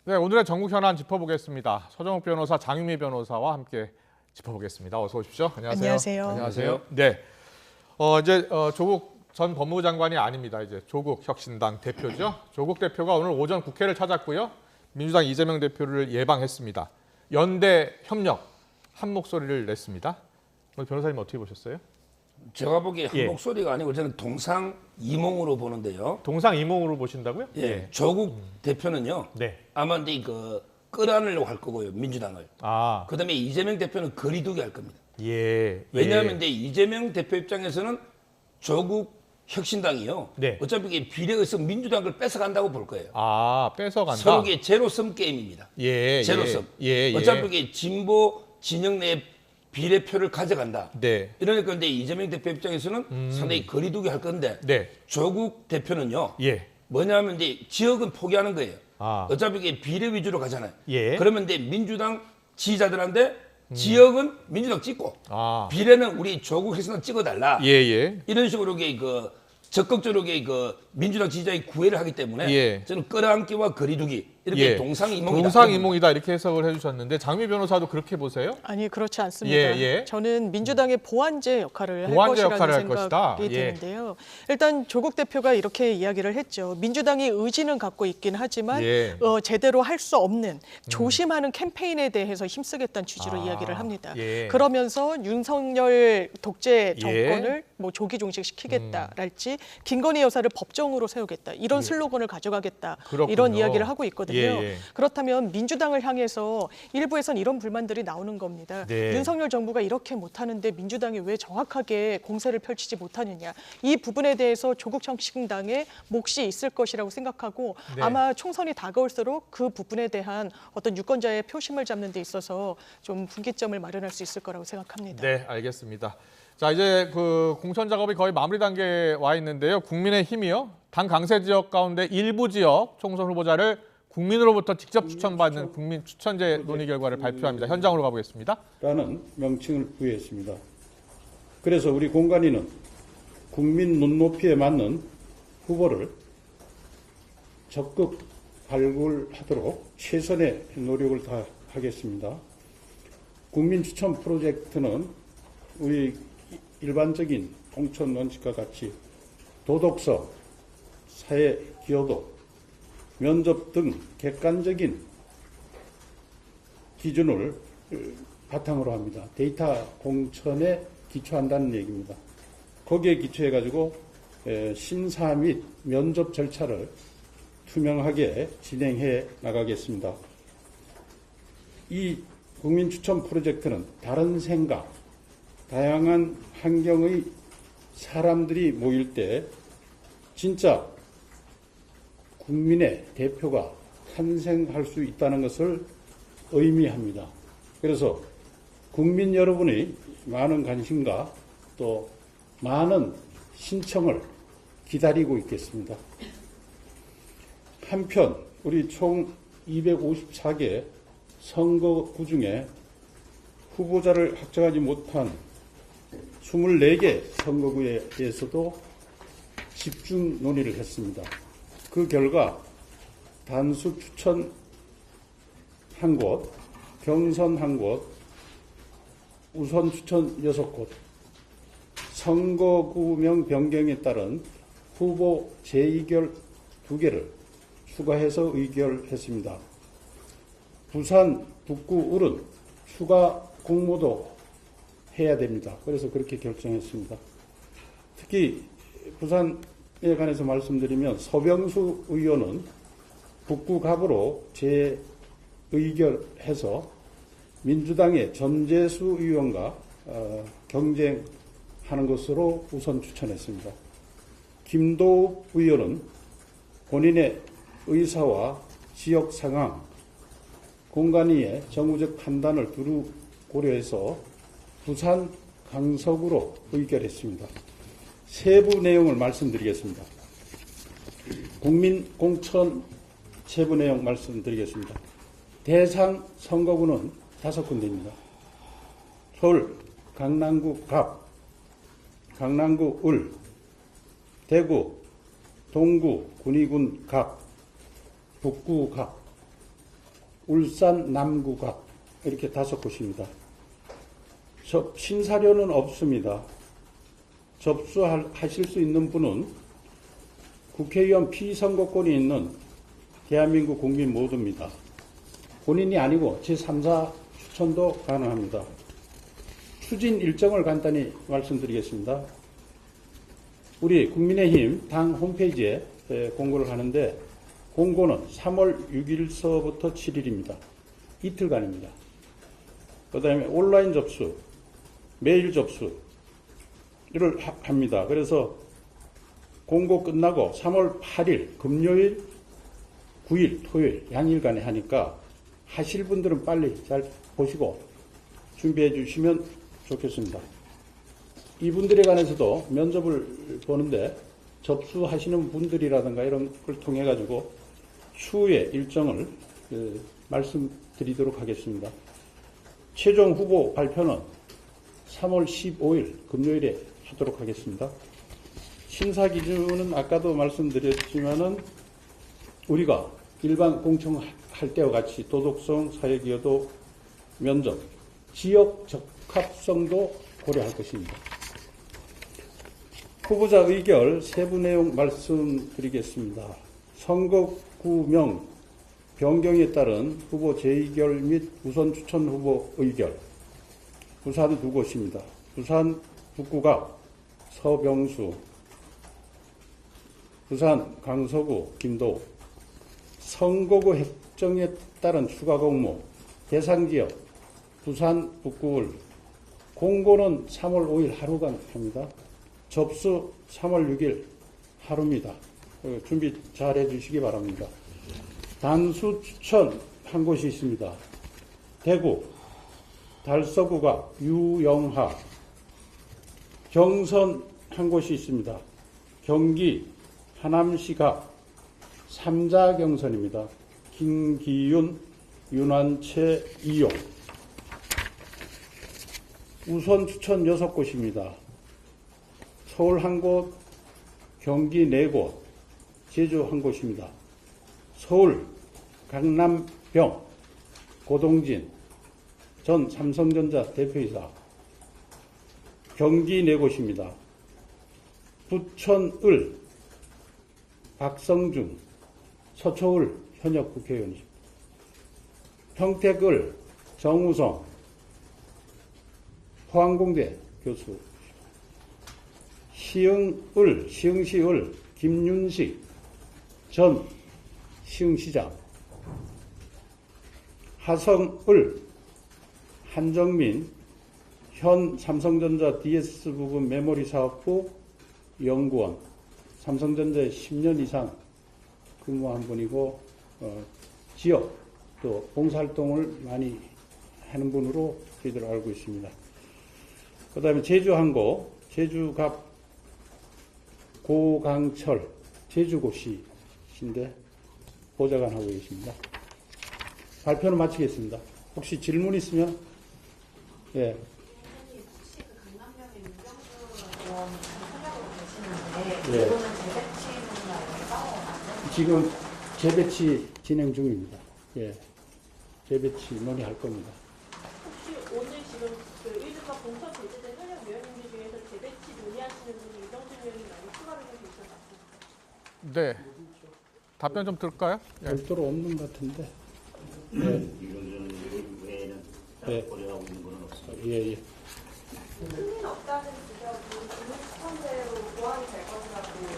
네, 오늘의 전국 현안 짚어보겠습니다. 서정욱 변호사, 장유미 변호사와 함께 짚어보겠습니다. 어서 오십시오. 안녕하세요. 안녕하세요. 네, 이제 조국 전 법무부 장관이 아닙니다. 이제 조국 혁신당 대표죠. 조국 대표가 오늘 오전 국회를 찾았고요. 민주당 이재명 대표를 예방했습니다. 연대 협력 한 목소리를 냈습니다. 오늘 변호사님 어떻게 보셨어요? 제가 보기에 한 목소리가 아니고 저는 동상이몽으로 보는데요. 동상이몽으로 보신다고요? 예, 조국 대표는요. 네. 아마 이제 끌어안으려고 할 거고요, 민주당을. 그다음에 이재명 대표는 거리두기 할 겁니다. 예. 왜냐하면 이제 이재명 대표 입장에서는 조국 혁신당이요. 네. 어차피 이게 비례에서 민주당을 뺏어간다고 볼 거예요. 뺏어간다. 서로 이게 제로섬 게임입니다. 예. 제로섬. 예. 어차피 이게 진보 진영 내 비례표를 가져간다. 네. 이러니까 이제 이재명 대표 입장에서는 상당히 거리두기 할 건데 네. 조국 대표는요. 예. 뭐냐면 이제 지역은 포기하는 거예요. 어차피 이게 비례 위주로 가잖아요. 예. 그러면 이제 민주당 지지자들한테 지역은 민주당 찍고 비례는 우리 조국 혁신당 찍어달라. 예. 이런 식으로 적극적으로 민주당 지지자의 구애를 하기 때문에 저는 끌어안기와 거리두기 이렇게 동상이몽이다. 동상이몽이다 이렇게 해석을 해주셨는데 장미 변호사도 그렇게 보세요? 아니 그렇지 않습니다. 저는 민주당의 보완제 역할을 할 것이라는 생각이 드는데요. 일단 조국 대표가 이렇게 이야기를 했죠. 민주당이 의지는 갖고 있긴 하지만 제대로 할 수 없는 조심하는 캠페인에 대해서 힘쓰겠다는 취지로 이야기를 합니다. 그러면서 윤석열 독재 정권을 뭐 조기 종식시키겠다랄지 김건희 여사를 법정으로 세우겠다 이런 슬로건을 가져가겠다. 그렇군요. 이런 이야기를 하고 있거든요. 예. 그렇다면 민주당을 향해서 일부에선 이런 불만들이 나오는 겁니다. 윤석열 정부가 이렇게 못하는데 민주당이 왜 정확하게 공세를 펼치지 못하느냐. 이 부분에 대해서 조국 혁신당의 몫이 있을 것이라고 생각하고 아마 총선이 다가올수록 그 부분에 대한 어떤 유권자의 표심을 잡는 데 있어서 좀 분기점을 마련할 수 있을 거라고 생각합니다. 네, 알겠습니다. 자, 이제 공천 작업이 거의 마무리 단계에 와 있는데요. 국민의힘이요. 당 강세 지역 가운데 일부 지역 총선 후보자를 국민으로부터 직접 추천받는 국민 추천제 논의 결과를 발표합니다. 현장으로 가보겠습니다. 라는 명칭을 부여했습니다. 그래서 우리 공관위는 국민 눈높이에 맞는 후보를 적극 발굴하도록 최선의 노력을 다하겠습니다. 국민 추천 프로젝트는 우리 일반적인 공천 원칙과 같이 도덕성, 사회 기여도, 면접 등 객관적인 기준을 바탕으로 합니다. 데이터 공천에 기초한다는 얘기입니다. 거기에 기초해가지고 심사 및 면접 절차를 투명하게 진행해 나가겠습니다. 이 국민추천 프로젝트는 다른 생각, 다양한 환경의 사람들이 모일 때 진짜 국민의 대표가 탄생할 수 있다는 것을 의미합니다. 그래서 국민 여러분의 많은 관심과 또 많은 신청을 기다리고 있겠습니다. 한편 우리 총 254개 선거구 중에 후보자를 확정하지 못한 24개 선거구에 대해서도 집중 논의를 했습니다. 그 결과 단수 추천 한 곳, 경선 한 곳, 우선 추천 6곳, 선거구명 변경에 따른 후보 재의결 2개를 추가해서 의결했습니다. 부산, 북구, 울은 추가 공모도 해야 됩니다. 그래서 그렇게 결정했습니다. 특히 부산에 관해서 말씀드리면 서병수 의원은 북구 갑으로 재의결해서 민주당의 전재수 의원과 경쟁하는 것으로 우선 추천했습니다. 김도읍 의원은 본인의 의사와 지역 상황, 공간위의 정무적 판단을 두루 고려해서 부산 강석으로 의결했습니다. 세부 내용을 말씀드리겠습니다. 국민 공천 세부 내용 말씀드리겠습니다. 대상 선거구는 5군데입니다. 서울 강남구 갑, 강남구 을, 대구 동구 군위군 갑, 북구 갑, 울산 남구갑 이렇게 5곳입니다. 신사료는 없습니다. 접수하실 수 있는 분은 국회의원 피선거권이 있는 대한민국 국민 모두입니다. 본인이 아니고 제3자 추천도 가능합니다. 추진 일정을 간단히 말씀드리겠습니다. 우리 국민의힘 당 홈페이지에 공고를 하는데 공고는 3월 6일서부터 7일입니다. 이틀간입니다. 그 다음에 온라인 접수, 메일 접수를 합니다. 그래서 공고 끝나고 3월 8일 금요일, 9일 토요일 양일간에 하니까 하실 분들은 빨리 잘 보시고 준비해 주시면 좋겠습니다. 이분들에 관해서도 면접을 보는데 접수하시는 분들이라든가 이런 걸 통해 가지고 추후에 일정을 말씀드리도록 하겠습니다. 최종 후보 발표는 3월 15일 금요일에 하도록 하겠습니다. 심사 기준은 아까도 말씀드렸지만은 우리가 일반 공청할 때와 같이 도덕성, 사회기여도, 면접, 지역 적합성도 고려할 것입니다. 후보자 의결 세부 내용 말씀드리겠습니다. 선거구명 변경에 따른 후보 재의결 및 우선 추천 후보 의결. 부산 2곳입니다. 부산 북구갑 서병수, 부산 강서구 김도우. 선거구 획정에 따른 추가 공모 대상지역 부산 북구을. 공고는 3월 5일 하루간 합니다. 접수 3월 6일 하루입니다. 준비 잘 해주시기 바랍니다. 단수 추천 한 곳이 있습니다. 대구 달서구가 유영하. 경선 한 곳이 있습니다. 경기 하남시가 3자 경선입니다. 김기윤, 윤환채, 이용. 우선 추천 6곳입니다. 서울 한 곳, 경기 4곳, 제주 한 곳입니다. 서울, 강남병, 고동진, 전 삼성전자 대표이사. 경기 4곳입니다. 부천을, 박성중, 서초을 현역 국회의원입니다. 평택을, 정우성, 포항공대 교수. 시흥시을 김윤식 전 시흥시장. 하성을 한정민 현 삼성전자 DS 부분 메모리 사업부 연구원. 삼성전자에 10년 이상 근무한 분이고 지역 또 봉사활동을 많이 하는 분으로 저희들 알고 있습니다. 그 다음에 제주 한 곳, 제주갑 고강철 제주고시신데 보좌관 하고 계십니다. 발표는 마치겠습니다. 혹시 질문 있으면 예. 혹시 그 강남역에 윤경수 의원 하려고 계시는데 예. 이거는 재배치인가요? 따로 만드는 지금 재배치 진행 중입니다. 예. 재배치 논의할 겁니다. 혹시 오늘 지금 그 1주가 공천 제재된 현역 위원님들 중에서 재배치 논의하시는 분이 이정진 의원님 아니면 추가로 좀 계셔서 네. 답변 좀 들을까요? 예. 별도로 없는 것 같은데. 예. 이정준 외에는 예. 고려하고 있는 분은 없습니다. 예, 예. 승인 없다는 지적이 국민 추천제로 보완이 될 것이라고 생각이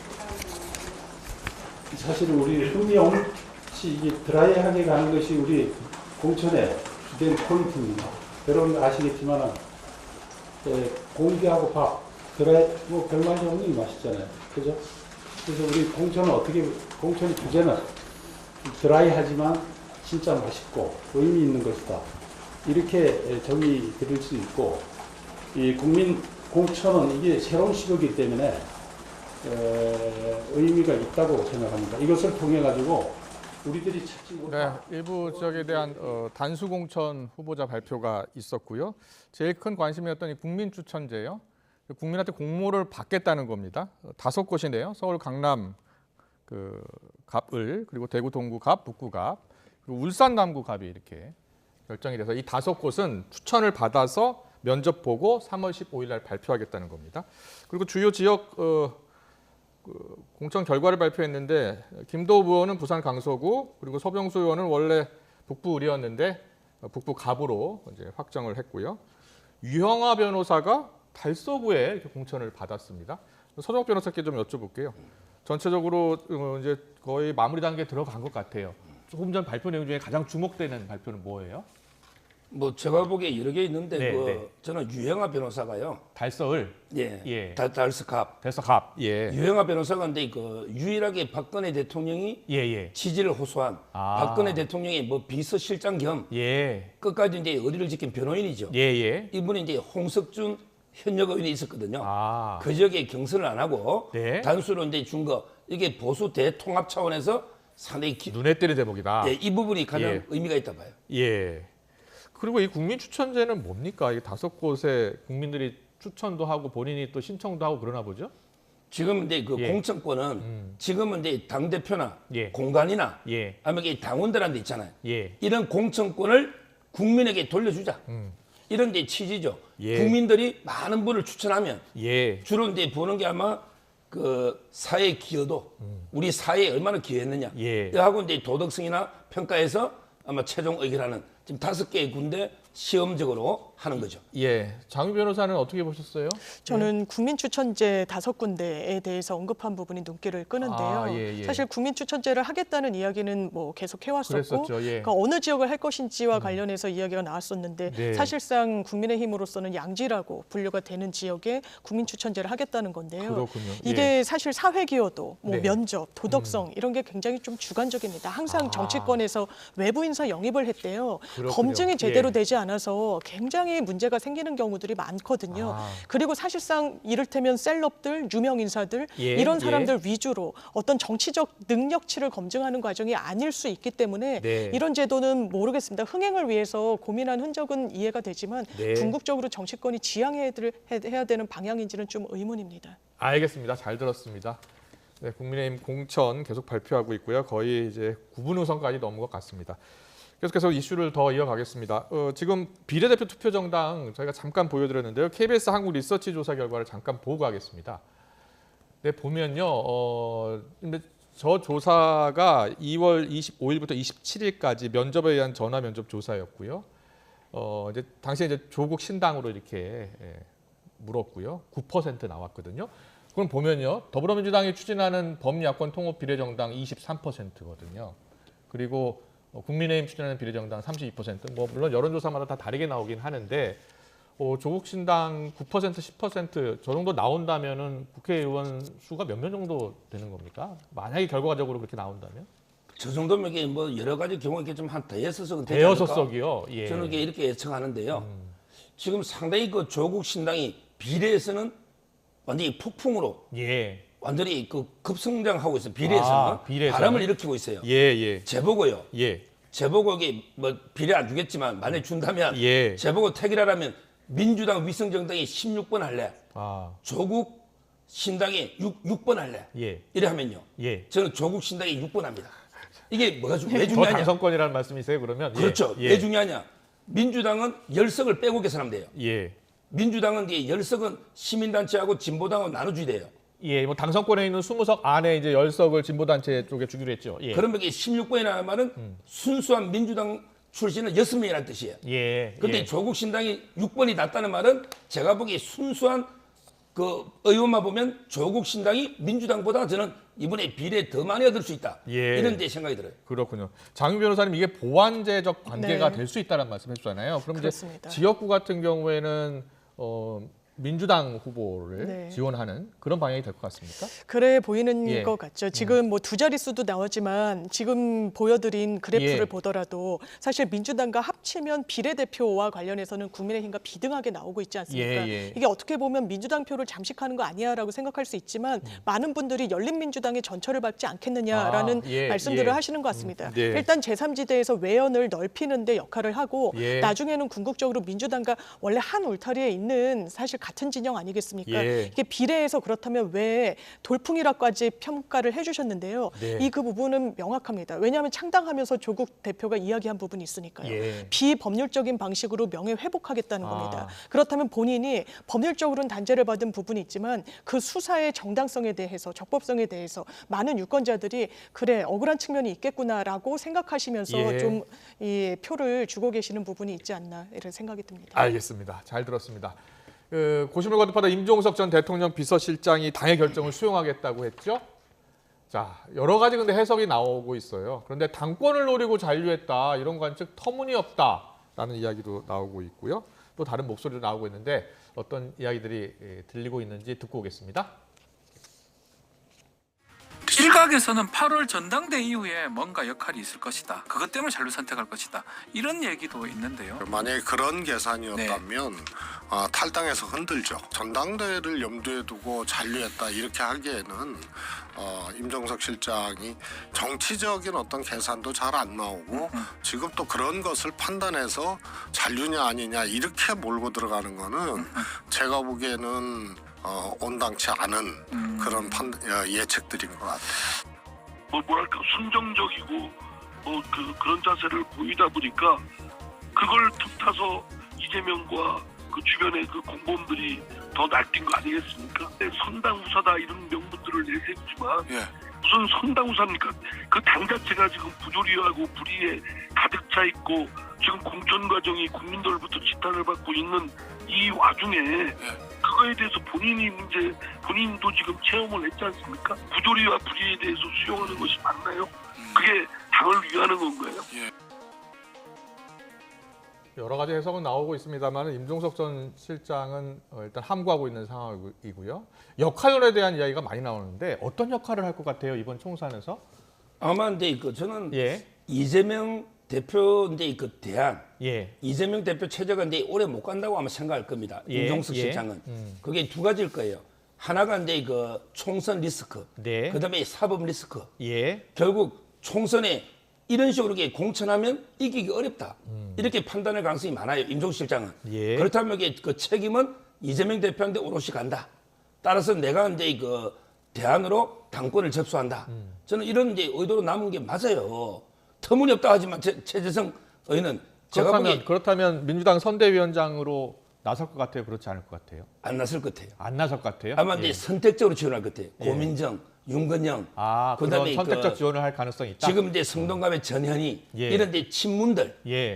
사실 우리 흥미영 씨 이게 드라이하게 가는 것이 우리 공천의 주된 포인트입니다. 여러분 아시겠지만 공기하고 밥 드라이 뭐 별말이 없는 게 맛있잖아요. 그죠? 그래서 우리 공천은 공천의 주제는 드라이하지만 진짜 맛있고 의미 있는 것이다. 이렇게 정의 드릴 수 있고 이 국민 공천은 이게 새로운 시도이기 때문에 의미가 있다고 생각합니다. 이것을 통해 가지고 우리들이 찾지 못한 일부 지역에 대한 단수 공천 후보자 발표가 있었고요. 제일 큰 관심이었던 이 국민 추천제요. 국민한테 공모를 받겠다는 겁니다. 5곳인데요. 서울 강남 갑을 그리고 대구 동구 갑, 북구 갑, 그리고 울산 남구갑이 이렇게 결정이 돼서 이 5곳은 추천을 받아서 면접 보고 3월 15일 날 발표하겠다는 겁니다. 그리고 주요 지역 공천 결과를 발표했는데 김도우 의원은 부산 강서구, 그리고 서병수 의원은 원래 북부 의리였는데 북부 갑으로 이제 확정을 했고요. 유형아 변호사가 달서구에 이렇게 공천을 받았습니다. 서정욱 변호사께 좀 여쭤볼게요. 전체적으로 이제 거의 마무리 단계에 들어간 것 같아요. 조금 전 발표 내용 중에 가장 주목되는 발표는 뭐예요? 뭐 제가 보기에 여러 개 있는데 네, 그 네. 저는 유영아 변호사가요. 달서을. 예. 예. 달서갑. 달서갑. 예. 유영아 변호사가 근데 그 유일하게 박근혜 대통령이 예. 지지를 호소한 박근혜 대통령의 뭐 비서실장 겸 끝까지 이제 의리를 지킨 변호인이죠. 이분이 이제 홍석준 현역 의원이 있었거든요. 그 지역에 경선을 안 하고 단수로 이제 준 거 이게 보수 대통합 차원에서 상당히 눈에 띄는 대목이다. 이 부분이 가장 의미가 있다 봐요. 그리고 이 국민 추천제는 뭡니까? 이 5곳에 국민들이 추천도 하고 본인이 또 신청도 하고 그러나 보죠? 지금 이제 그 공천권은 지금은 이제 당 대표나 공간이나 아니면 이 당원들한테 있잖아요. 이런 공천권을 국민에게 돌려주자. 이런 데 취지죠. 국민들이 많은 분을 추천하면 주로 이제 보는 게 아마 그 사회 기여도 우리 사회에 얼마나 기여했느냐. 하고 이제 도덕성이나 평가에서 아마 최종 의결하는 지금 5개의 군데 시험적으로 하는 거죠. 장유 변호사는 어떻게 보셨어요? 저는 국민추천제 5군데에 대해서 언급한 부분이 눈길을 끄는데요. 사실 국민추천제를 하겠다는 이야기는 뭐 계속 해왔었고 그러니까 어느 지역을 할 것인지와 관련해서 이야기가 나왔었는데 사실상 국민의힘으로서는 양지라고 분류가 되는 지역에 국민추천제를 하겠다는 건데요. 그렇군요. 이게 사실 사회기여도, 뭐 면접, 도덕성 이런 게 굉장히 좀 주관적입니다. 항상 정치권에서 외부 인사 영입을 했대요. 그렇군요. 검증이 제대로 되지 않아서 굉장히 문제가 생기는 경우들이 많거든요. 그리고 사실상 이를테면 셀럽들, 유명 인사들 이런 사람들 위주로 어떤 정치적 능력치를 검증하는 과정이 아닐 수 있기 때문에 이런 제도는 모르겠습니다. 흥행을 위해서 고민한 흔적은 이해가 되지만 궁극적으로 정치권이 지향해야 되는 방향인지는 좀 의문입니다. 알겠습니다. 잘 들었습니다. 국민의힘 공천 계속 발표하고 있고요. 거의 이제 9분 후선까지 넘은 것 같습니다. 계속해서 이슈를 더 이어가겠습니다. 지금 비례대표 투표 정당 저희가 잠깐 보여드렸는데요. KBS 한국 리서치 조사 결과를 잠깐 보고 가겠습니다. 보면요, 근데 저 조사가 2월 25일부터 27일까지 면접에 의한 전화 면접 조사였고요. 이제 당시에 이제 조국 신당으로 이렇게 물었고요. 9% 나왔거든요. 그럼 보면요, 더불어민주당이 추진하는 범야권 통합 비례정당 23%거든요. 그리고 국민의힘 추진하는 비례정당 32%, 뭐 물론 여론조사마다 다 다르게 나오긴 하는데 조국 신당 9%, 10% 저 정도 나온다면은 국회의원 수가 몇 명 정도 되는 겁니까? 만약에 결과적으로 그렇게 나온다면? 저 정도면 이게 뭐 여러 가지 경우가 좀 한 대여섯 석은 되지 대여섯 않을까? 석이요. 저는 이렇게 예측하는데요. 지금 상당히 그 조국 신당이 비례에서는 완전히 폭풍으로 완전히 그 급성장하고 있어요. 비례에서는 바람을 일으키고 있어요. 제보고요. 제보고 이게 뭐 비례 안 주겠지만 만약에 준다면 제보고 택이라면 민주당 위성정당이 16번 할래. 조국 신당이 6번 할래. 이래 하면요. 저는 조국 신당이 6번 합니다. 이게 뭐가 왜 중요하냐? 당선권이라는 말씀이세요, 그러면? 그렇죠. 왜 중요하냐? 민주당은 10석을 빼고 계산하면 돼요. 민주당은 10석은 시민단체하고 진보당하고 나눠줘야 돼요. 뭐 당선권에 있는 20석 안에 이제 10석을 진보단체 쪽에 주기로 했죠. 그러면 이게 16번이라는 말은 순수한 민주당 출신은 6명이라는 뜻이에요. 근데 조국 신당이 6번이 낮다는 말은 제가 보기에 순수한 그 의원만 보면 조국 신당이 민주당보다 저는 이번에 비례 더 많이 얻을 수 있다. 이런 데 생각이 들어요. 그렇군요. 장윤 변호사님, 이게 보완제적 관계가 될 수 있다는 말씀 해주잖아요. 그럼 그렇습니다. 이제 지역구 같은 경우에는 민주당 후보를 지원하는 그런 방향이 될 것 같습니까? 그래 보이는 것 같죠. 지금 뭐 두 자릿수도 나오지만 지금 보여드린 그래프를 보더라도 사실 민주당과 합치면 비례대표와 관련해서는 국민의힘과 비등하게 나오고 있지 않습니까? 이게 어떻게 보면 민주당 표를 잠식하는 거 아니야라고 생각할 수 있지만 많은 분들이 열린민주당의 전철을 밟지 않겠느냐라는 말씀들을 하시는 것 같습니다. 일단 제3지대에서 외연을 넓히는 데 역할을 하고 나중에는 궁극적으로 민주당과 원래 한 울타리에 있는 사실 같은 진영 아니겠습니까? 예. 이게 비례해서 그렇다면 왜 돌풍이라까지 평가를 해주셨는데요. 네. 이 그 부분은 명확합니다. 왜냐하면 창당하면서 조국 대표가 이야기한 부분이 있으니까요. 예. 비법률적인 방식으로 명예 회복하겠다는 겁니다. 그렇다면 본인이 법률적으로는 단죄를 받은 부분이 있지만 그 수사의 정당성에 대해서 적법성에 대해서 많은 유권자들이 그래 억울한 측면이 있겠구나라고 생각하시면서 예. 좀 이 표를 주고 계시는 부분이 있지 않나 이런 생각이 듭니다. 알겠습니다. 잘 들었습니다. 고심을 거듭하다 임종석 전 대통령 비서실장이 당의 결정을 수용하겠다고 했죠. 자, 여러 가지 근데 해석이 나오고 있어요. 그런데 당권을 노리고 잔류했다 이런 관측 터무니없다라는 이야기도 나오고 있고요. 또 다른 목소리도 나오고 있는데 어떤 이야기들이 들리고 있는지 듣고 오겠습니다. 일각에서는 8월 전당대 이후에 뭔가 역할이 있을 것이다. 그것 때문에 잔류 선택할 것이다. 이런 얘기도 있는데요. 만약에 그런 계산이었다면 탈당해서 흔들죠. 전당대회를 염두에 두고 잔류했다 이렇게 하기에는 임종석 실장이 정치적인 어떤 계산도 잘 안 나오고 지금 또 그런 것을 판단해서 잔류냐 아니냐 이렇게 몰고 들어가는 거는 제가 보기에는 온당치 않은 그런 예측들인 것 같아요. 뭐랄까 순정적이고 그런 자세를 보이다 보니까 그걸 틈타서 이재명과 그 주변의 그 공범들이 더 날뛴 거 아니겠습니까? 선당후사다 이런 명분들을 내세우지만 무슨 선당후사입니까? 그 당 자체가 지금 부조리하고 불의에 가득 차 있고 지금 공천 과정이 국민들로부터 지탄을 받고 있는 이 와중에 그거에 대해서 본인도 지금 체험을 했지 않습니까? 부조리와 불의에 대해서 수용하는 것이 맞나요? 그게 당을 위하는 건가요? 여러 가지 해석은 나오고 있습니다만 임종석 전 실장은 일단 함구하고 있는 상황이고요. 역할론에 대한 이야기가 많이 나오는데 어떤 역할을 할 것 같아요 이번 총선에서? 아마 근데 저는 이재명 대표인데 그 대안 이재명 대표 체제가 근데 오래 못 간다고 아마 생각할 겁니다. 임종석 실장은 그게 두 가지일 거예요. 하나가 근데 그 총선 리스크, 그다음에 사법 리스크. 결국 총선에 이런 식으로 공천하면 이기기 어렵다. 이렇게 판단할 가능성이 많아요. 임종석 실장은. 그렇다면 그 책임은 이재명 대표한테 오롯이 간다. 따라서 내가 이제 그 대안으로 당권을 접수한다. 저는 이런 이제 의도로 남은 게 맞아요. 터무니없다 하지만 최재성 의원은 제가 보기에 그렇다면 민주당 선대위원장으로 나설 것 같아요? 그렇지 않을 것 같아요? 안 나설 것 같아요. 안 나설 것 같아요? 아마 이제 선택적으로 지원할 것 같아요. 고민정, 윤건영. 그다음에 선택적 지원을 할 가능성이 있다. 지금 이제 성동갑의 전현희 이런 이제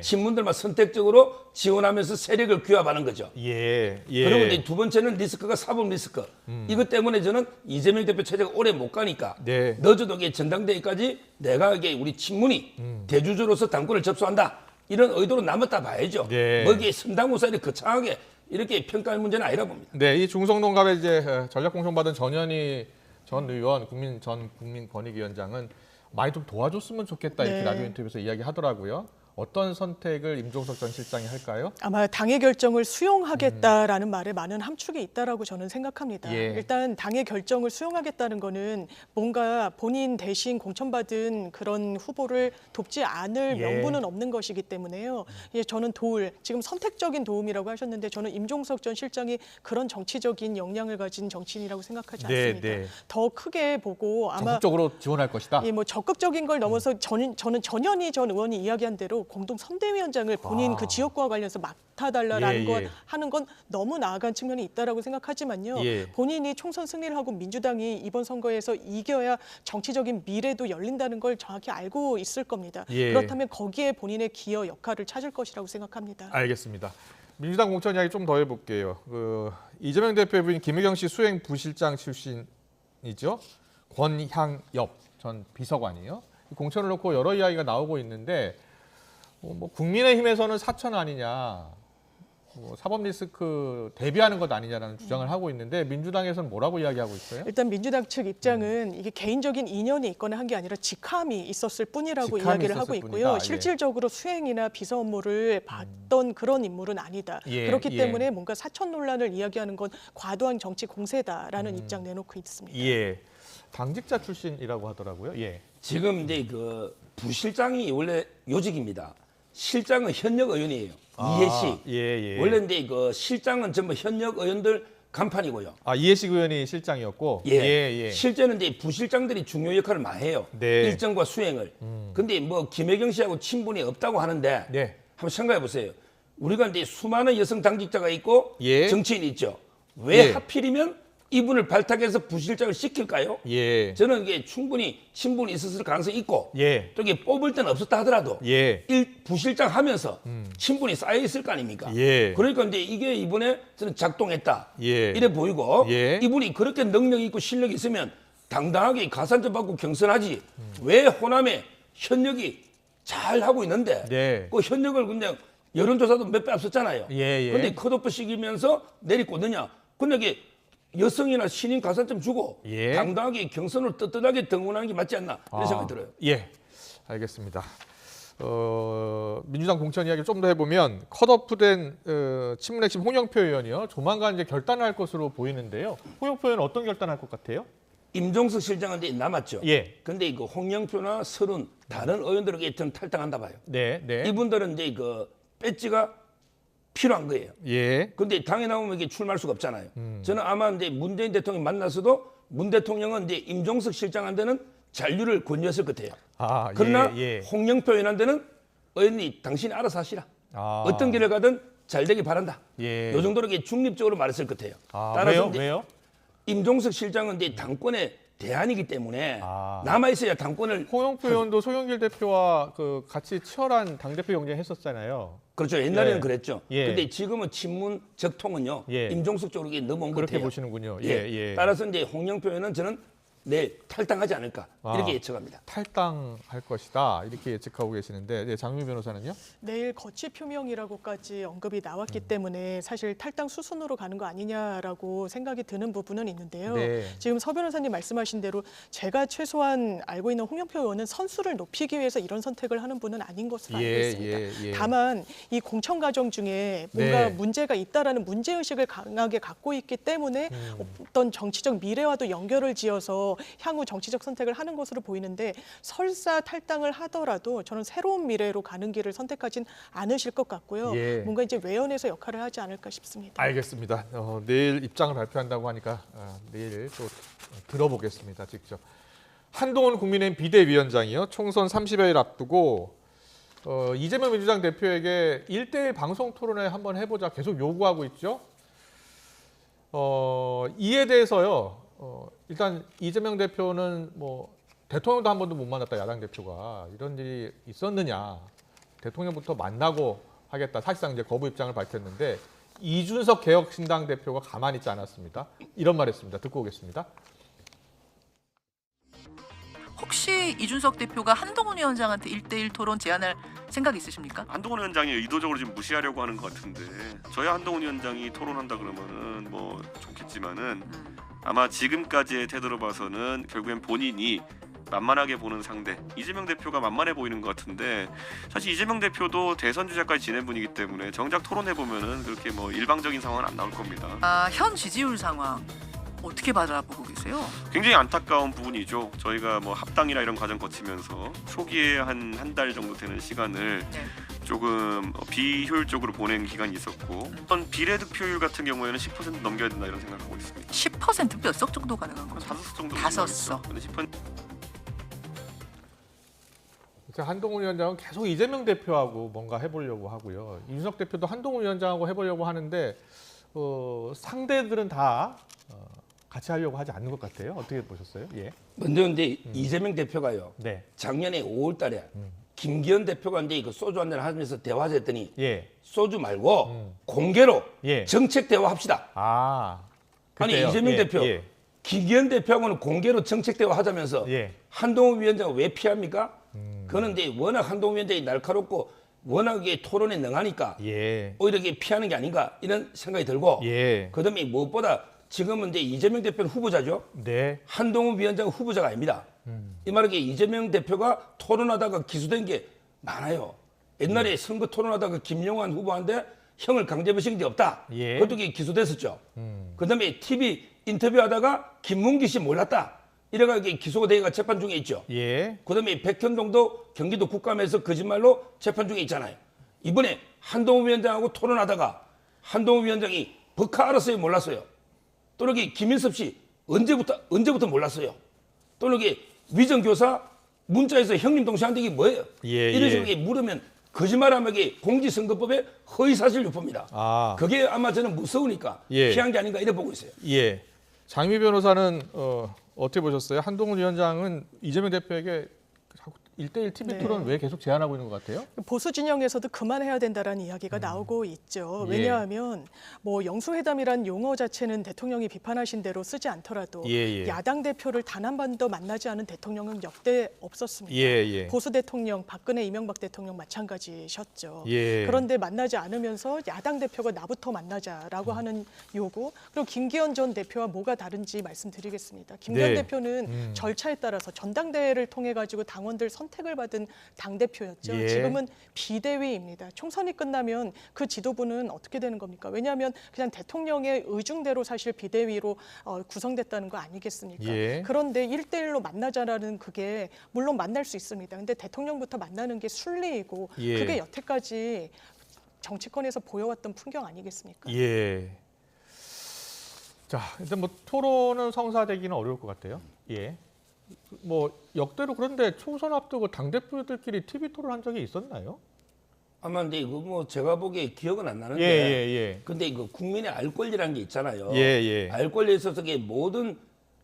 친문들만 선택적으로 지원하면서 세력을 규합하는 거죠. 그리고 이제 두 번째는 리스크가 사법 리스크. 이것 때문에 저는 이재명 대표 체제가 오래 못 가니까 늦어도 전당대회까지 내가 우리 친문이 대주주로서 당권을 접수한다. 이런 의도로 남았다 봐야죠. 거기에 선당후사를 거창하게 이렇게 평가할 문제는 아니라 봅니다. 네, 이 중성동갑에 이제 전략 공천받은 전현희 전 의원 국민권익위원장은 많이 좀 도와줬으면 좋겠다 이렇게 라디오 인터뷰에서 이야기하더라고요. 어떤 선택을 임종석 전 실장이 할까요? 아마 당의 결정을 수용하겠다라는 말에 많은 함축이 있다라고 저는 생각합니다. 일단 당의 결정을 수용하겠다는 거는 뭔가 본인 대신 공천받은 그런 후보를 돕지 않을 명분은 없는 것이기 때문에요. 저는 지금 선택적인 도움이라고 하셨는데 저는 임종석 전 실장이 그런 정치적인 역량을 가진 정치인이라고 생각하지 않습니다. 더 크게 보고 아마 적극적으로 지원할 것이다. 뭐 적극적인 걸 넘어서 저는 전현희 전 의원이 이야기한 대로 공동 선대위원장을 본인 그 지역구와 관련해서 맡아달라라는 것 하는 건 너무 나아간 측면이 있다라고 생각하지만요. 본인이 총선 승리를 하고 민주당이 이번 선거에서 이겨야 정치적인 미래도 열린다는 걸 정확히 알고 있을 겁니다. 그렇다면 거기에 본인의 기여 역할을 찾을 것이라고 생각합니다. 알겠습니다. 민주당 공천 이야기 좀 더 해볼게요. 이재명 대표의 부인 김혜경 씨 수행 부실장 출신이죠. 권향엽 전 비서관이요. 공천을 놓고 여러 이야기가 나오고 있는데 뭐 국민의힘에서는 사천 아니냐, 사법 리스크 대비하는 것 아니냐라는 주장을 하고 있는데 민주당에서는 뭐라고 이야기하고 있어요? 일단 민주당 측 입장은 이게 개인적인 인연이 있거나 한 게 아니라 직함이 있었을 뿐이라고 이야기를 하고 있고요. 실질적으로 수행이나 비서 업무를 받던 그런 인물은 아니다. 그렇기 때문에 뭔가 사천 논란을 이야기하는 건 과도한 정치 공세다라는 입장 내놓고 있습니다. 당직자 출신이라고 하더라고요. 지금 이제 그 부실장이 원래 요직입니다. 실장은 현역 의원이에요. 이해식. 예. 원래 근데 그 실장은 전부 현역 의원들 간판이고요. 이해식 의원이 실장이었고. 예. 실제는 이제 부실장들이 중요 역할을 많이 해요. 네. 일정과 수행을. 근데 뭐 김혜경 씨하고 친분이 없다고 하는데 네. 한번 생각해 보세요. 우리가 이제 수많은 여성 당직자가 있고 예. 정치인이 있죠. 왜 예. 하필이면 이분을 발탁해서 부실장을 시킬까요? 예. 저는 이게 충분히 친분이 있었을 가능성이 있고 예. 또 이게 뽑을 때는 없었다 하더라도 예. 부실장 하면서 친분이 쌓여 있을 거 아닙니까? 예. 그러니까 이제 이게 이번에 저는 작동했다. 예. 이래 보이고 예. 이분이 그렇게 능력이 있고 실력이 있으면 당당하게 가산점 받고 경선하지. 왜 호남에 현역이 잘 하고 있는데 네. 그 현역을 그냥 여론조사도 몇 배 앞섰잖아요. 예. 근데 컷오프 시키면서 내리꽂느냐. 근데 이게 여성이나 신인 가산점 주고 예. 당당하게 경선을 떳떳하게 등원하는 게 맞지 않나 이런 생각이 들어요. 예, 알겠습니다. 민주당 공천 이야기를 좀 더 해보면 컷오프된 친문 핵심 홍영표 의원이요. 조만간 이제 결단할 것으로 보이는데요. 홍영표 의원은 어떤 결단할 것 같아요? 임종석 실장은 이제 남았죠. 예. 근데 이거 홍영표나 서른 다른 의원들에게 저는 탈당한다 봐요. 네. 이분들은 이제 그 배지가 필요한 거예요. 예. 근데 당에 나오면 이게 출마할 수가 없잖아요. 저는 아마 이제 문재인 대통령이 만나서도 문 대통령은 이제 임종석 실장한테는 잔류를 권유했을 것 같아요. 그러나 홍영표 의원한테는 의원이 당신이 알아서 하시라. 어떤 길을 가든 잘 되길 바란다. 요 정도로 이렇게 중립적으로 말했을 것 같아요. 따라서 왜요? 임종석 실장은 이제 당권의 대안이기 때문에 남아 있어야 당권을. 홍영표 의원도 송영길 대표와 그 같이 치열한 당대표 경쟁했었잖아요. 그렇죠. 옛날에는 예. 그랬죠. 예. 근데 지금은 친문 적통은요. 예. 임종석 쪽으로 이게 넘어온 것 그렇게 같아요. 보시는군요. 예. 따라서 이제 홍영표 의원은 저는 내일 탈당하지 않을까 이렇게 예측합니다. 탈당할 것이다 이렇게 예측하고 계시는데 장미 변호사는요? 내일 거취 표명이라고까지 언급이 나왔기 때문에 사실 탈당 수순으로 가는 거 아니냐라고 생각이 드는 부분은 있는데요. 네. 지금 서 변호사님 말씀하신 대로 제가 최소한 알고 있는 홍영표 의원은 선수를 높이기 위해서 이런 선택을 하는 분은 아닌 것으로 알고 있습니다. 다만 이 공천 과정 중에 뭔가 문제가 있다라는 문제의식을 강하게 갖고 있기 때문에 어떤 정치적 미래와도 연결을 지어서 향후 정치적 선택을 하는 것으로 보이는데 설사 탈당을 하더라도 저는 새로운 미래로 가는 길을 선택하진 않으실 것 같고요. 뭔가 이제 외연에서 역할을 하지 않을까 싶습니다. 알겠습니다. 내일 입장을 발표한다고 하니까 내일 또 들어보겠습니다. 직접. 한동훈 국민의힘 비대위원장이요. 총선 30여일 앞두고 이재명 민주당 대표에게 1대1 방송 토론회 한번 해보자 계속 요구하고 있죠. 이에 대해서요. 일단 이재명 대표는 뭐 대통령도 한 번도 못 만났다 야당 대표가 이런 일이 있었느냐 대통령부터 만나고 하겠다 사실상 이제 거부 입장을 밝혔는데 이준석 개혁신당 대표가 가만히 있지 않았습니다. 이런 말했습니다. 듣고 오겠습니다. 혹시 이준석 대표가 한동훈 위원장한테 1대1 토론 제안할 생각 있으십니까? 한동훈 위원장이 의도적으로 지금 무시하려고 하는 것 같은데 저야 한동훈 위원장이 토론한다 그러면은 뭐 좋겠지만은 아마 지금까지의 태도로 봐서는 결국엔 본인이 만만하게 보는 상대 이재명 대표가 만만해 보이는 것 같은데 사실 이재명 대표도 대선 주자까지 지낸 분이기 때문에 정작 토론해 보면은 그렇게 뭐 일방적인 상황은 안 나올 겁니다. 현 지지율 상황 어떻게 바라보고 계세요? 굉장히 안타까운 부분이죠. 저희가 뭐 합당이나 이런 과정 거치면서 초기에 한 달 정도 되는 시간을 조금 비효율적으로 보낸 기간이 있었고 어떤 비례득표율 같은 경우에는 10% 넘겨야 된다 이런 생각하고 있습니다. 10% 몇 석 정도 가능한 거죠? 5석 정도. 5석. 근데 10% 한동훈 위원장은 계속 이재명 대표하고 뭔가 해보려고 하고요. 이준석 대표도 한동훈 위원장하고 해보려고 하는데 상대들은 다 같이 하려고 하지 않는 것 같아요. 어떻게 보셨어요? 예. 먼저 이제 이재명 대표가요. 네. 작년에 5월달에 김기현 대표가 이제 그 소주 한잔 하면서 대화했더니 소주 말고 공개로 정책 대화합시다. 아니 이재명 대표, 김기현 대표하고는 공개로 정책 대화하자면서 한동훈 위원장을 왜 피합니까? 그거는 이제 워낙 한동훈 위원장이 날카롭고 워낙에 토론에 능하니까 오히려 이게 피하는 게 아닌가 이런 생각이 들고 그다음에 무엇보다 지금은 이제 이재명 대표는 후보자죠. 한동훈 위원장은 후보자가 아닙니다. 이 말은 이재명 대표가 토론하다가 기소된 게 많아요. 옛날에 선거 토론하다가 김영환 후보한테 형을 강제부신 게 없다. 그것도 기소됐었죠. 그다음에 TV 인터뷰하다가 김문기 씨 몰랐다. 이래가 기소가 되어가 재판 중에 있죠. 예. 그다음에 백현동도 경기도 국감에서 거짓말로 재판 중에 있잖아요. 이번에 한동훈 위원장하고 토론하다가 한동훈 위원장이 버카 알았어요, 몰랐어요? 또는 김인섭 씨 언제부터 몰랐어요? 또는 위정교사 문자에서 형님 동생한테 이게 뭐예요? 예, 이런 식으로 물으면 거짓말하면 공직선거법에 허위사실 유포입니다. 아. 그게 아마 저는 무서우니까 피한 게 아닌가 이래 보고 있어요. 예. 장미 변호사는 어떻게 보셨어요? 한동훈 위원장은 이재명 대표에게 1대1 TV 토론 왜 계속 제안하고 있는 것 같아요? 보수 진영에서도 그만해야 된다라는 이야기가 나오고 있죠. 왜냐하면 뭐 영수회담이란 용어 자체는 대통령이 비판하신 대로 쓰지 않더라도 야당 대표를 단 한 번도 만나지 않은 대통령은 역대 없었습니다. 보수 대통령 박근혜 이명박 대통령 마찬가지셨죠. 그런데 만나지 않으면서 야당 대표가 나부터 만나자라고 하는 요구. 그리고 김기현 전 대표와 뭐가 다른지 말씀드리겠습니다. 김기현 대표는 절차에 따라서 전당대회를 통해 가지고 당원들 선택을 받은 당대표였죠. 지금은 비대위입니다. 총선이 끝나면 그 지도부는 어떻게 되는 겁니까? 왜냐하면 그냥 대통령의 의중대로 사실 비대위로 구성됐다는 거 아니겠습니까? 그런데 1대1로 만나자라는 그게 물론 만날 수 있습니다. 근데 대통령부터 만나는 게 순리이고 그게 여태까지 정치권에서 보여왔던 풍경 아니겠습니까? 자, 일단 뭐 토론은 성사되기는 어려울 것 같아요. 뭐 역대로 그런데 총선 앞두고 당 대표들끼리 TV 토론한 적이 있었나요? 아마 근데 이거 뭐 제가 보기에 기억은 안 나는데, 근데 이거 국민의 알 권리라는 게 있잖아요. 알 권리에 있어서 모든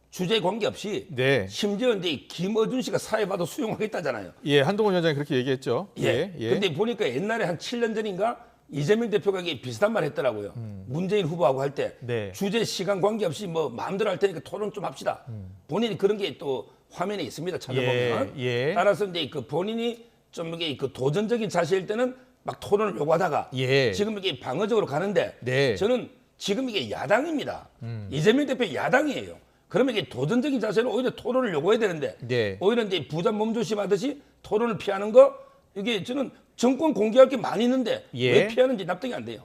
주제 관계없이 심지어 이제 김어준 씨가 사회봐도 수용하겠다잖아요. 한동훈 위원장이 그렇게 얘기했죠. 근데 보니까 옛날에 한 7년 전인가 이재명 대표가 비슷한 말 했더라고요. 문재인 후보하고 할 때 주제 시간 관계없이 뭐 마음대로 할 테니까 토론 좀 합시다. 본인이 그런 게 또 화면에 있습니다. 찾아보면. 따라서 이제 그 본인이 좀 이게 그 도전적인 자세일 때는 막 토론을 요구하다가 지금 이게 방어적으로 가는데 저는 지금 이게 야당입니다. 이재명 대표 야당이에요. 그러면 이게 도전적인 자세는 오히려 토론을 요구해야 되는데 오히려 이제 부자 몸조심하듯이 토론을 피하는 거 이게 저는 정권 공개할 게 많이 있는데 왜 피하는지 납득이 안 돼요.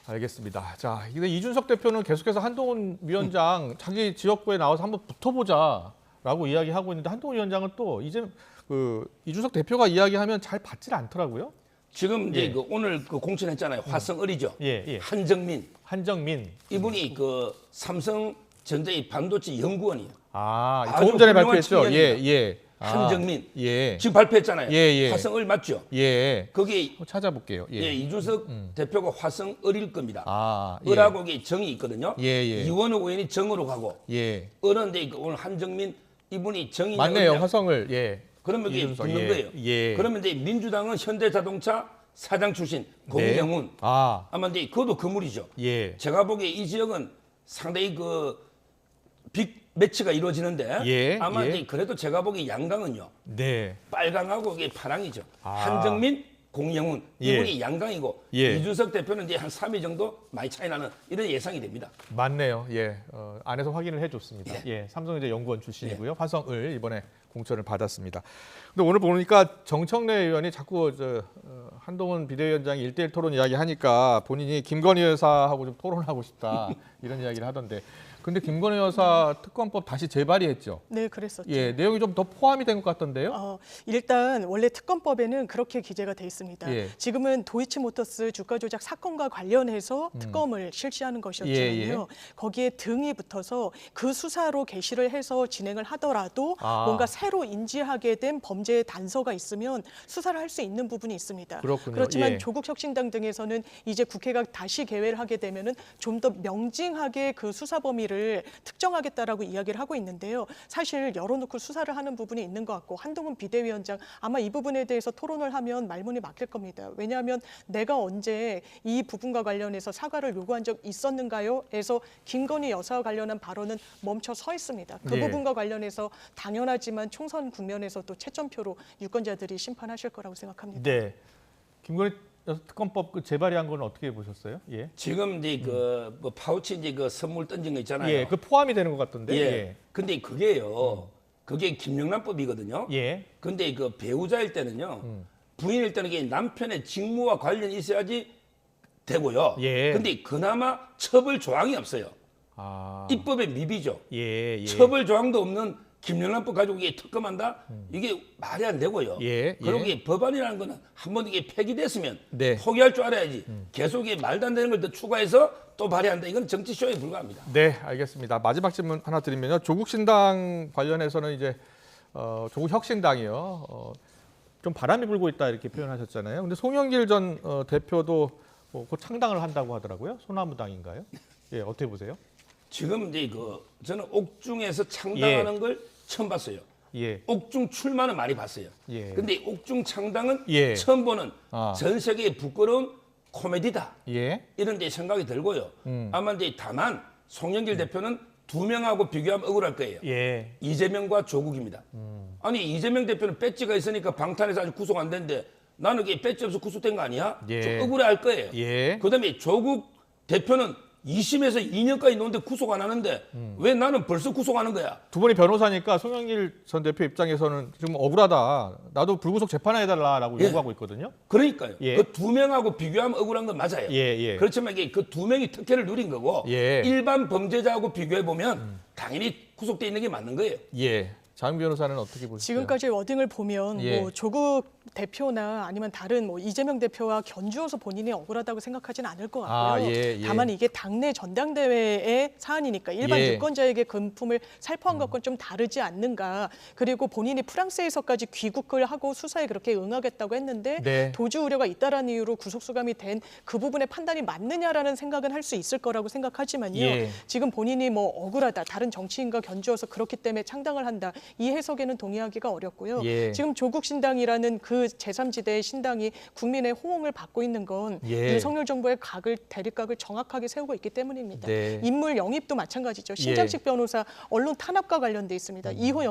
알겠습니다. 자, 이제 이준석 대표는 계속해서 한동훈 위원장 자기 지역구에 나와서 한번 붙어보자라고 이야기하고 있는데 한동훈 위원장은 또 이제 이준석 대표가 이야기하면 잘 받질 않더라고요. 지금 이제 오늘 공천했잖아요. 화성을이죠. 한정민. 이분이 삼성전자의 반도체 연구원이에요. 조금 전에 발표했죠. 한정민. 지금 발표했잖아요. 화성을 맞죠? 거기 찾아볼게요. 이준석 대표가 화성을일 겁니다. 을하고 정이 있거든요. 이원호 의원이 정으로 가고 을은 오늘 한정민 이분이 정이 맞네요. 화성을. 그러면 이게 붙는 거예요. 그러면 이제 민주당은 현대자동차 사장 출신 공영훈. 아마 이제 그것도 그물이죠. 제가 보기에 이 지역은 상당히 빅 매치가 이루어지는데 아마 이제 그래도 제가 보기 양강은요. 빨강하고 이게 파랑이죠. 한정민, 공영훈 이분이 양강이고 이준석 대표는 이제 한 3위 정도 많이 차이 나는 이런 예상이 됩니다. 맞네요. 안에서 확인을 해줬습니다. 삼성전자 연구원 출신이고요. 화성을 이번에 공천을 받았습니다. 근데 오늘 보니까 정청래 의원이 자꾸 한동훈 비대위원장이 1대1 토론 이야기 하니까 본인이 김건희 여사하고 좀 토론하고 싶다 이런 이야기를 하던데. 근데 김건희 여사 특검법 다시 재발의했죠. 네, 그랬었죠. 내용이 좀 더 포함이 된 것 같던데요. 일단 원래 특검법에는 그렇게 기재가 돼 있습니다. 지금은 도이치모터스 주가 조작 사건과 관련해서 특검을 실시하는 것이었잖아요. 거기에 등이 붙어서 그 수사로 개시를 해서 진행을 하더라도 뭔가 새로 인지하게 된 범죄의 단서가 있으면 수사를 할 수 있는 부분이 있습니다. 그렇지만 조국 혁신당 등에서는 이제 국회가 다시 개회를 하게 되면은 좀 더 명징하게 그 수사 범위를 특정하겠다라고 이야기를 하고 있는데요. 사실 열어놓고 수사를 하는 부분이 있는 것 같고 한동훈 비대위원장 아마 이 부분에 대해서 토론을 하면 말문이 막힐 겁니다. 왜냐하면 내가 언제 이 부분과 관련해서 사과를 요구한 적 있었는가요? 에서 김건희 여사와 관련한 발언은 멈춰 서 있습니다. 그 부분과 관련해서 당연하지만 총선 국면에서도 채점표로 유권자들이 심판하실 거라고 생각합니다. 김건희 특검법 재발의한 건 어떻게 보셨어요? 지금 이제 뭐 파우치 이제 선물 던진 거 있잖아요. 그 포함이 되는 것 같던데. 근데 그게요. 그게 김영란법이거든요. 근데 그 배우자일 때는요. 부인일 때는 이게 남편의 직무와 관련이 있어야지 되고요. 근데 그나마 처벌 조항이 없어요. 입법의 미비죠. 예. 처벌 조항도 없는 김영란법 가지고 이게 특검한다? 이게 말이 안 되고요. 그리고 이게 법안이라는 거는 한번 이게 폐기됐으면 포기할 줄 알아야지. 계속 이게 말도 안 되는 걸 더 추가해서 또 발의한다. 이건 정치 쇼에 불과합니다. 네, 알겠습니다. 마지막 질문 하나 드리면요. 조국 신당 관련해서는 이제 조국 혁신당이요. 좀 바람이 불고 있다 이렇게 표현하셨잖아요. 근데 송영길 전 대표도 곧 창당을 한다고 하더라고요. 소나무당인가요? 예, 어떻게 보세요? 지금 이제 저는 옥중에서 창당하는 걸 처음 봤어요. 옥중 출마는 많이 봤어요. 근데 옥중 창당은 처음 보는 전 세계에 부끄러운 코미디다. 이런 데 생각이 들고요. 아마 이제 다만 송영길 대표는 두 명하고 비교하면 억울할 거예요. 이재명과 조국입니다. 아니 이재명 대표는 배지가 있으니까 방탄에서 아직 구속 안 됐는데 나는 이게 배지 없어 구속된 거 아니야? 좀 억울해할 거예요. 그다음에 조국 대표는 2심에서 2년까지 놓는데 구속 안 하는데 왜 나는 벌써 구속하는 거야? 두 분이 변호사니까 송영길 전 대표 입장에서는 좀 억울하다. 나도 불구속 재판해달라고 요구하고 있거든요. 그러니까요. 그 두 명하고 비교하면 억울한 건 맞아요. 그렇지만 이게 그 두 명이 특혜를 누린 거고 일반 범죄자하고 비교해 보면 당연히 구속돼 있는 게 맞는 거예요. 장 변호사는 어떻게 보세요? 지금까지 워딩을 보면 뭐 조국 대표나 아니면 다른 뭐 이재명 대표와 견주어서 본인이 억울하다고 생각하지는 않을 것 같고요. 다만 이게 당내 전당대회의 사안이니까 일반 유권자에게 금품을 살포한 것과는 좀 다르지 않는가. 그리고 본인이 프랑스에서까지 귀국을 하고 수사에 그렇게 응하겠다고 했는데 도주 우려가 있다라는 이유로 구속 수감이 된 그 부분의 판단이 맞느냐라는 생각은 할 수 있을 거라고 생각하지만요. 지금 본인이 뭐 억울하다, 다른 정치인과 견주어서 그렇기 때문에 창당을 한다. 이 해석에는 동의하기가 어렵고요. 지금 조국 신당이라는 그 제3지대의 신당이 국민의 호응을 받고 있는 건 윤석열 정부의 대립각을 정확하게 세우고 있기 때문입니다. 인물 영입도 마찬가지죠. 신장식 변호사 언론 탄압과 관련돼 있습니다. 이호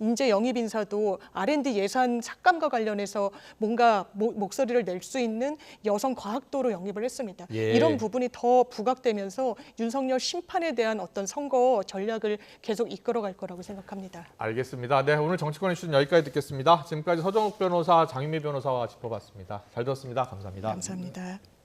인재 영입 인사도 R&D 예산 삭감과 관련해서 뭔가 목소리를 낼 수 있는 여성 과학도로 영입을 했습니다. 이런 부분이 더 부각되면서 윤석열 심판에 대한 어떤 선거 전략을 계속 이끌어갈 거라고 생각합니다. 알겠습니다. 네, 오늘 정치권 이슈는 여기까지 듣겠습니다. 지금까지 서정욱 변호사, 장윤미 변호사와 짚어봤습니다. 잘 들었습니다. 감사합니다. 감사합니다.